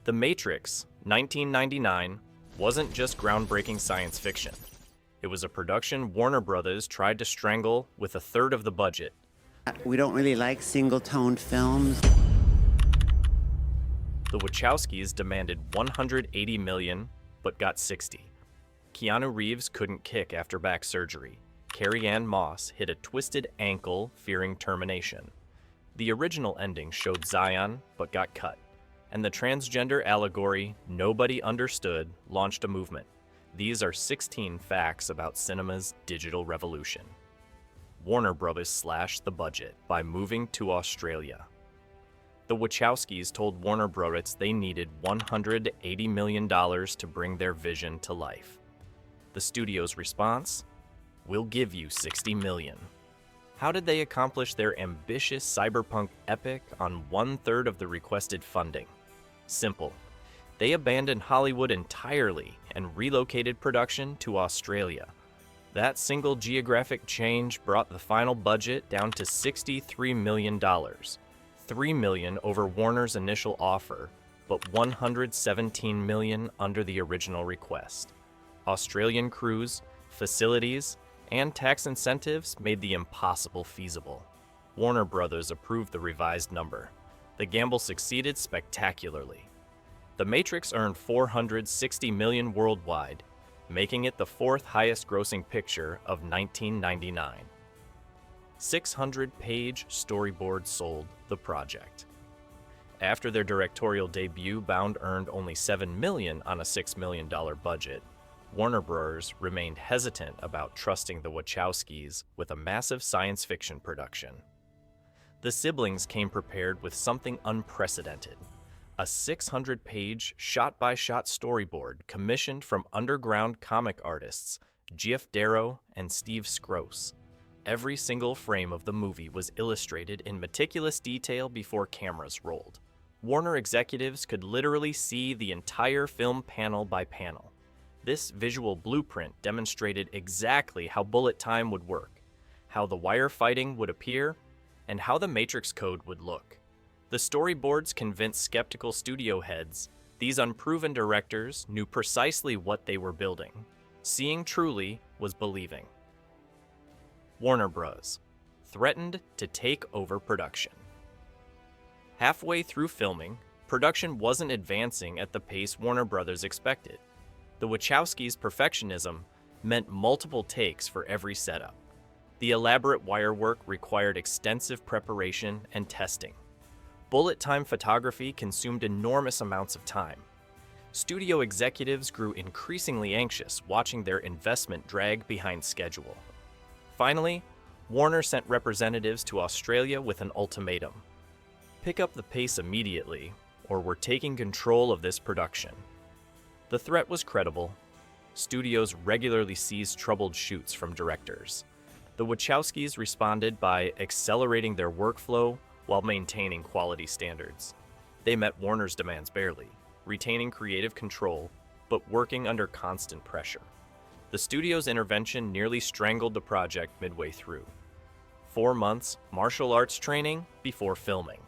The Matrix, 1999, wasn't just groundbreaking science fiction. It was a production Warner Brothers tried to strangle with a third of the budget. We don't really like single-toned films. The Wachowskis demanded $180 million, but got $60. Keanu Reeves couldn't kick after back surgery. Carrie-Anne Moss hit a twisted ankle, fearing termination. The original ending showed Zion, but got cut. And the transgender allegory nobody understood launched a movement. These are 16 facts about cinema's digital revolution. Warner Brothers slashed the budget by moving to Australia. The Wachowskis told Warner Brothers they needed $180 million to bring their vision to life. The studio's response? We'll give you $60 million. How did they accomplish their ambitious cyberpunk epic on 1/3 of the requested funding? Simple. They abandoned Hollywood entirely and relocated production to Australia. That single geographic change brought the final budget down to $63 million. $3 million over Warner's initial offer, but $117 million under the original request. Australian crews, facilities, and tax incentives made the impossible feasible. Warner Brothers approved the revised number. The gamble succeeded spectacularly. The Matrix earned $460 million worldwide, making it the fourth highest grossing picture of 1999. 600-page storyboard sold the project. After their directorial debut, Bound earned only $7 million on a $6 million budget. Warner Bros. Remained hesitant about trusting the Wachowskis with a massive science fiction production. The siblings came prepared with something unprecedented. A 600-page, shot-by-shot storyboard commissioned from underground comic artists Geoff Darrow and Steve Skroce. Every single frame of the movie was illustrated in meticulous detail before cameras rolled. Warner executives could literally see the entire film panel by panel. This visual blueprint demonstrated exactly how bullet time would work, how the wire fighting would appear, and how the Matrix code would look. The storyboards convinced skeptical studio heads these unproven directors knew precisely what they were building. Seeing truly was believing. Warner Bros. Threatened to take over production. Halfway through filming, production wasn't advancing at the pace Warner Bros. Expected. The Wachowskis' perfectionism meant multiple takes for every setup. The elaborate wire work required extensive preparation and testing. Bullet time photography consumed enormous amounts of time. Studio executives grew increasingly anxious watching their investment drag behind schedule. Finally, Warner sent representatives to Australia with an ultimatum. Pick up the pace immediately, or we're taking control of this production. The threat was credible. Studios regularly seized troubled shoots from directors. The Wachowskis responded by accelerating their workflow while maintaining quality standards. They met Warner's demands barely, retaining creative control, but working under constant pressure. The studio's intervention nearly strangled the project midway through. 4 months martial arts training before filming.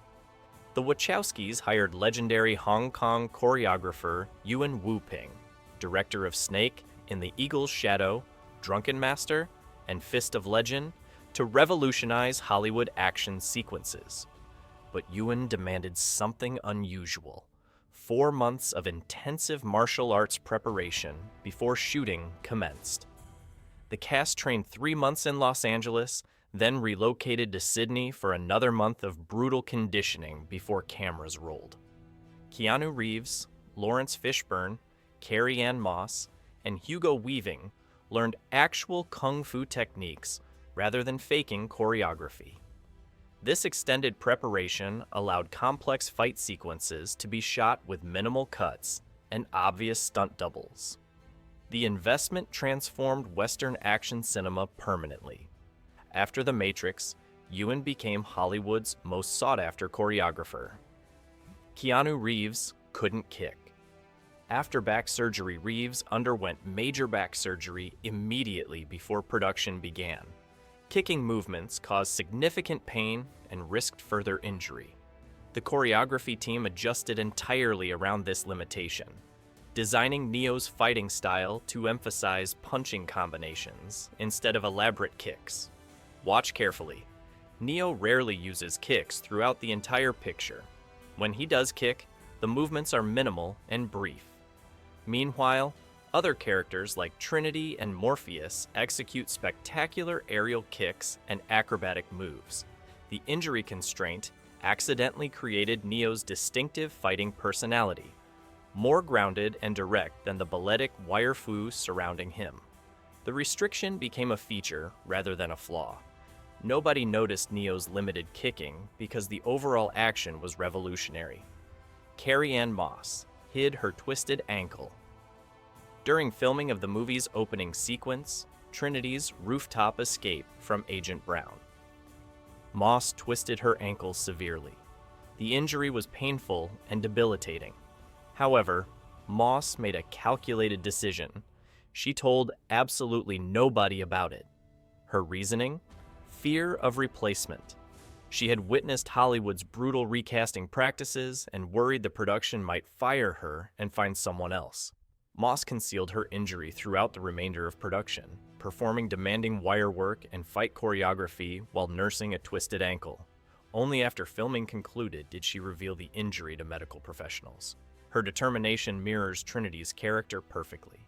The Wachowskis hired legendary Hong Kong choreographer Yuen Wu-ping, director of Snake in The Eagle's Shadow, Drunken Master, and Fist of Legend, to revolutionize Hollywood action sequences. But Yuen demanded something unusual. 4 months of intensive martial arts preparation before shooting commenced. The cast trained 3 months in Los Angeles, then relocated to Sydney for another month of brutal conditioning before cameras rolled. Keanu Reeves, Lawrence Fishburne, Carrie-Anne Moss, and Hugo Weaving learned actual kung fu techniques rather than faking choreography. This extended preparation allowed complex fight sequences to be shot with minimal cuts and obvious stunt doubles. The investment transformed Western action cinema permanently. After The Matrix, Yuen became Hollywood's most sought-after choreographer. Keanu Reeves couldn't kick. After back surgery, Reeves underwent major back surgery immediately before production began. Kicking movements caused significant pain and risked further injury. The choreography team adjusted entirely around this limitation, designing Neo's fighting style to emphasize punching combinations instead of elaborate kicks. Watch carefully. Neo rarely uses kicks throughout the entire picture. When he does kick, the movements are minimal and brief. Meanwhile, other characters like Trinity and Morpheus execute spectacular aerial kicks and acrobatic moves. The injury constraint accidentally created Neo's distinctive fighting personality, more grounded and direct than the balletic wire-fu surrounding him. The restriction became a feature rather than a flaw. Nobody noticed Neo's limited kicking because the overall action was revolutionary. Carrie-Anne Moss hid her twisted ankle. During filming of the movie's opening sequence, Trinity's rooftop escape from Agent Brown, Moss twisted her ankle severely. The injury was painful and debilitating. However, Moss made a calculated decision. She told absolutely nobody about it. Her reasoning? Fear of replacement. She had witnessed Hollywood's brutal recasting practices and worried the production might fire her and find someone else. Moss concealed her injury throughout the remainder of production, performing demanding wire work and fight choreography while nursing a twisted ankle. Only after filming concluded did she reveal the injury to medical professionals. Her determination mirrors Trinity's character perfectly.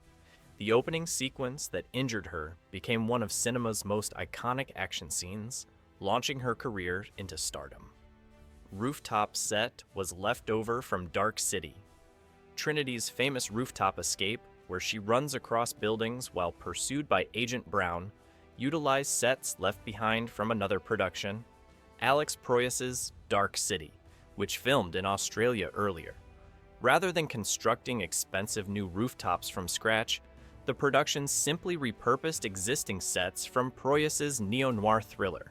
The opening sequence that injured her became one of cinema's most iconic action scenes, launching her career into stardom. Rooftop set was left over from Dark City, Trinity's famous rooftop escape, where she runs across buildings while pursued by Agent Brown, utilized sets left behind from another production, Alex Proyas's Dark City, which filmed in Australia earlier. Rather than constructing expensive new rooftops from scratch, the production simply repurposed existing sets from Proyas's neo-noir thriller.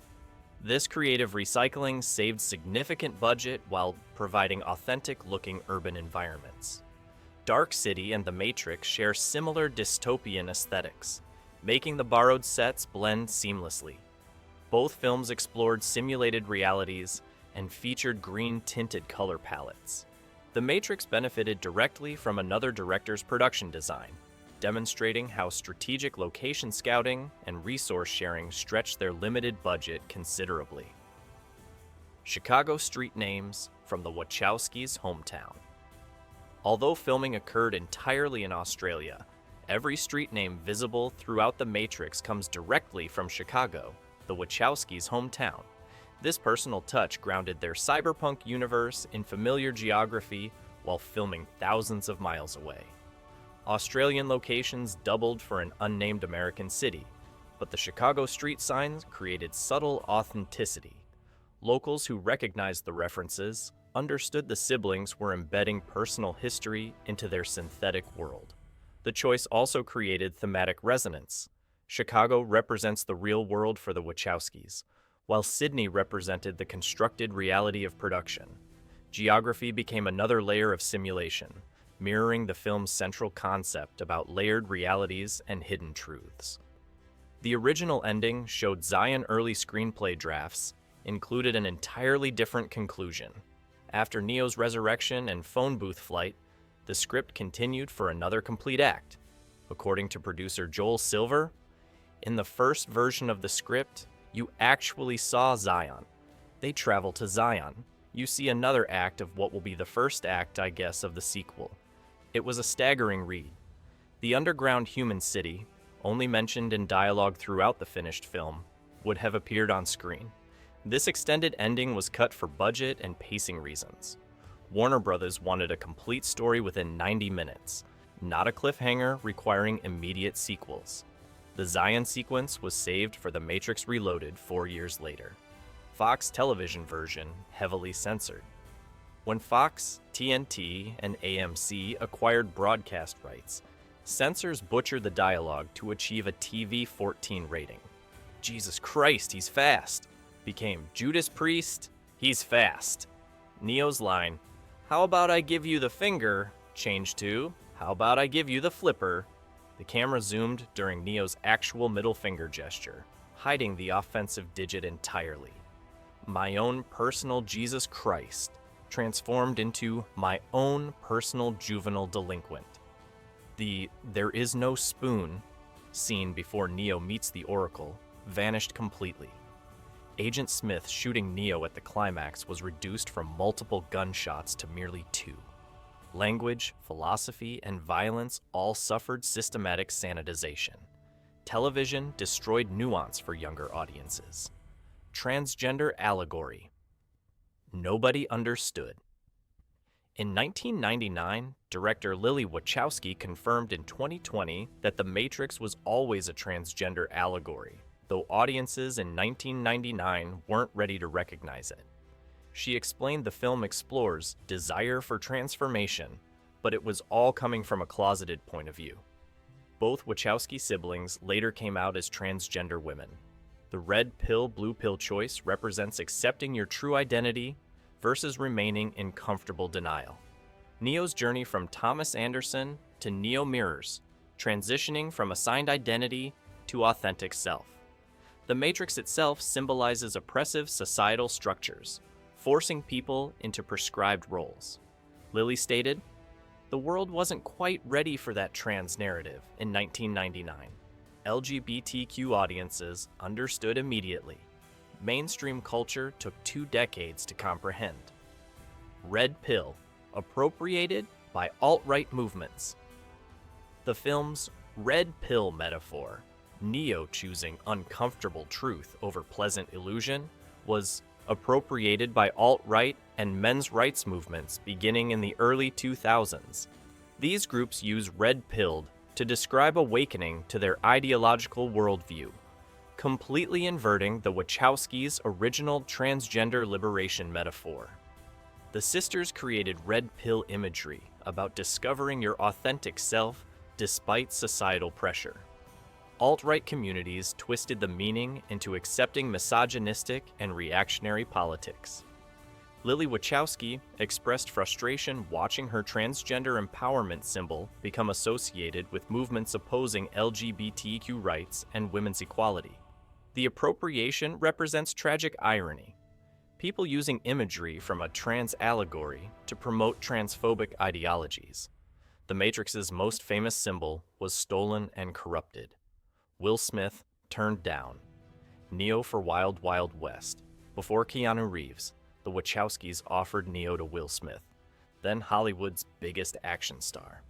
This creative recycling saved significant budget while providing authentic-looking urban environments. Dark City and The Matrix share similar dystopian aesthetics, making the borrowed sets blend seamlessly. Both films explored simulated realities and featured green-tinted color palettes. The Matrix benefited directly from another director's production design, demonstrating how strategic location scouting and resource sharing stretched their limited budget considerably. Chicago street names from the Wachowskis' hometown. Although filming occurred entirely in Australia, every street name visible throughout The Matrix comes directly from Chicago, the Wachowskis' hometown. This personal touch grounded their cyberpunk universe in familiar geography while filming thousands of miles away. Australian locations doubled for an unnamed American city, but the Chicago street signs created subtle authenticity. Locals who recognized the references understood the siblings were embedding personal history into their synthetic world. The choice also created thematic resonance. Chicago represents the real world for the Wachowskis, while Sydney represented the constructed reality of production. Geography became another layer of simulation, mirroring the film's central concept about layered realities and hidden truths. The original ending showed Zion early screenplay drafts included an entirely different conclusion. After Neo's resurrection and phone booth flight, the script continued for another complete act. According to producer Joel Silver, in the first version of the script, you actually saw Zion. They travel to Zion. You see another act of what will be the first act, I guess, of the sequel. It was a staggering read. The underground human city, only mentioned in dialogue throughout the finished film, would have appeared on screen. This extended ending was cut for budget and pacing reasons. Warner Brothers wanted a complete story within 90 minutes, not a cliffhanger requiring immediate sequels. The Zion sequence was saved for The Matrix Reloaded 4 years later. Fox television version heavily censored. When Fox, TNT, and AMC acquired broadcast rights, censors butchered the dialogue to achieve a TV-14 rating. Jesus Christ, he's fast, became Judas Priest, he's fast. Neo's line, how about I give you the finger, changed to, how about I give you the flipper. The camera zoomed during Neo's actual middle finger gesture, hiding the offensive digit entirely. My own personal Jesus Christ, transformed into my own personal juvenile delinquent. The "there is no spoon" scene before Neo meets the Oracle vanished completely. Agent Smith shooting Neo at the climax was reduced from multiple gunshots to merely 2. Language, philosophy, and violence all suffered systematic sanitization. Television destroyed nuance for younger audiences. Transgender allegory. Nobody understood. In 1999, director Lily Wachowski confirmed in 2020 that The Matrix was always a transgender allegory, though audiences in 1999 weren't ready to recognize it. She explained the film explores desire for transformation, but it was all coming from a closeted point of view. Both Wachowski siblings later came out as transgender women. The red pill, blue pill choice represents accepting your true identity versus remaining in comfortable denial. Neo's journey from Thomas Anderson to Neo mirrors, transitioning from assigned identity to authentic self. The Matrix itself symbolizes oppressive societal structures, forcing people into prescribed roles. Lily stated, "The world wasn't quite ready for that trans narrative in 1999. LGBTQ audiences understood immediately. Mainstream culture took 2 decades to comprehend. Red pill, appropriated by alt-right movements." The film's red pill metaphor, Neo choosing uncomfortable truth over pleasant illusion, was appropriated by alt-right and men's rights movements beginning in the early 2000s. These groups use red-pilled to describe awakening to their ideological worldview, completely inverting the Wachowskis' original transgender liberation metaphor. The sisters created red pill imagery about discovering your authentic self despite societal pressure. Alt-right communities twisted the meaning into accepting misogynistic and reactionary politics. Lily Wachowski expressed frustration watching her transgender empowerment symbol become associated with movements opposing LGBTQ rights and women's equality. The appropriation represents tragic irony. People using imagery from a trans allegory to promote transphobic ideologies. The Matrix's most famous symbol was stolen and corrupted. Will Smith turned down. Neo for Wild Wild West. Before Keanu Reeves, the Wachowskis offered Neo to Will Smith, then Hollywood's biggest action star.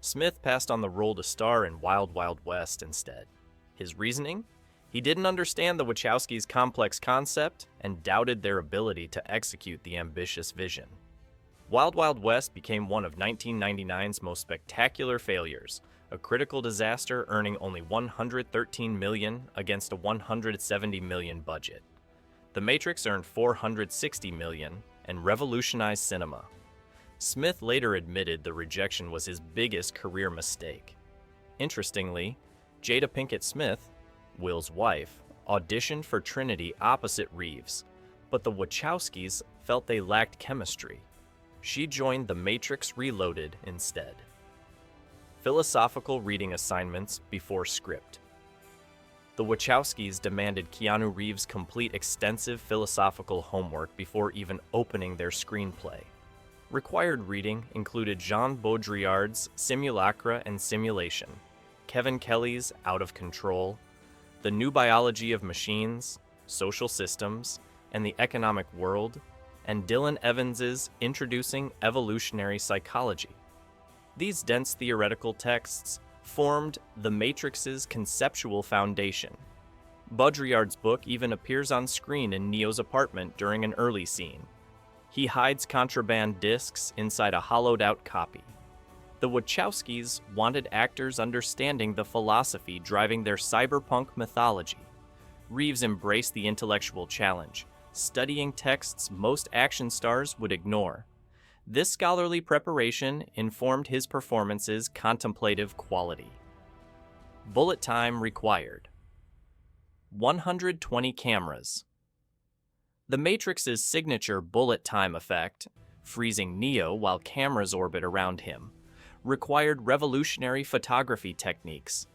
Smith passed on the role to star in Wild Wild West instead. His reasoning? He didn't understand the Wachowskis' complex concept and doubted their ability to execute the ambitious vision. Wild Wild West became one of 1999's most spectacular failures, a critical disaster earning only $113 million against a $170 million budget. The Matrix earned $460 million and revolutionized cinema. Smith later admitted the rejection was his biggest career mistake. Interestingly, Jada Pinkett Smith, Will's wife, auditioned for Trinity opposite Reeves, but the Wachowskis felt they lacked chemistry. She joined The Matrix Reloaded instead. Philosophical reading assignments before script. The Wachowskis demanded Keanu Reeves complete extensive philosophical homework before even opening their screenplay. Required reading included Jean Baudrillard's Simulacra and Simulation, Kevin Kelly's Out of Control, The New Biology of Machines, Social Systems, and the Economic World, and Dylan Evans's Introducing Evolutionary Psychology. These dense theoretical texts formed The Matrix's conceptual foundation. Baudrillard's book even appears on screen in Neo's apartment during an early scene. He hides contraband discs inside a hollowed-out copy. The Wachowskis wanted actors understanding the philosophy driving their cyberpunk mythology. Reeves embraced the intellectual challenge, studying texts most action stars would ignore. This scholarly preparation informed his performance's contemplative quality. Bullet time required. 120 cameras. The Matrix's signature bullet time effect, freezing Neo while cameras orbit around him, required revolutionary photography techniques.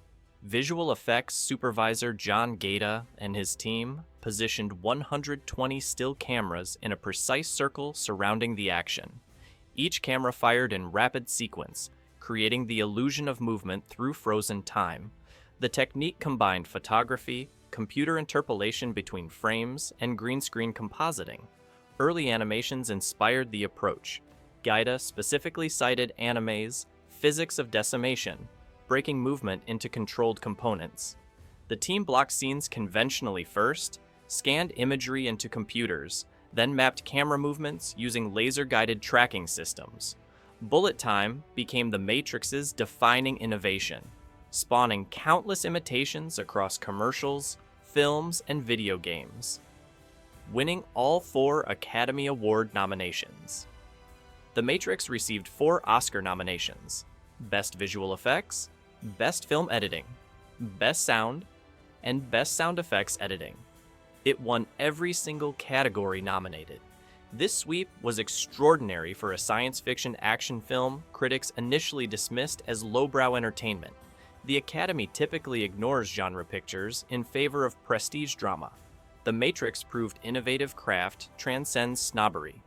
Visual effects supervisor John Gaeta and his team positioned 120 still cameras in a precise circle surrounding the action. Each camera fired in rapid sequence, creating the illusion of movement through frozen time. The technique combined photography, computer interpolation between frames, and green screen compositing. Early animations inspired the approach. Gaida specifically cited anime's physics of decimation, breaking movement into controlled components. The team blocked scenes conventionally first, scanned imagery into computers, then mapped camera movements using laser-guided tracking systems. Bullet time became the Matrix's defining innovation, spawning countless imitations across commercials, films, and video games, winning all 4 Academy Award nominations. The Matrix received 4 Oscar nominations: Best Visual Effects, Best Film Editing, Best Sound, and Best Sound Effects Editing. It won every single category nominated. This sweep was extraordinary for a science fiction action film critics initially dismissed as lowbrow entertainment. The Academy typically ignores genre pictures in favor of prestige drama. The Matrix proved innovative craft transcends snobbery.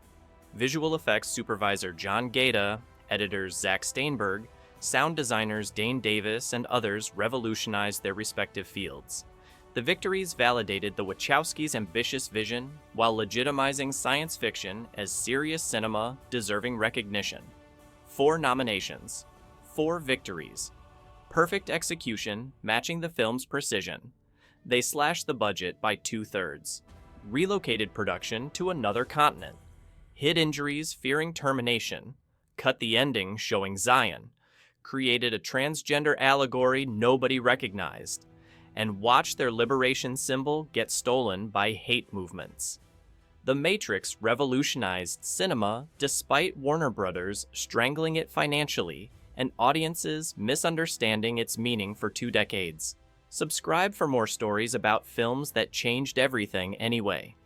Visual effects supervisor John Gaida, editors Zack Steinberg, sound designers Dane Davis, and others revolutionized their respective fields. The victories validated the Wachowskis' ambitious vision while legitimizing science fiction as serious cinema deserving recognition. 4 nominations, 4 victories, perfect execution matching the film's precision. They slashed the budget by 2/3, relocated production to another continent, hid injuries fearing termination, cut the ending showing Zion, created a transgender allegory nobody recognized, and watched their liberation symbol get stolen by hate movements. The Matrix revolutionized cinema despite Warner Brothers strangling it financially and audiences misunderstanding its meaning for 2 decades. Subscribe for more stories about films that changed everything anyway.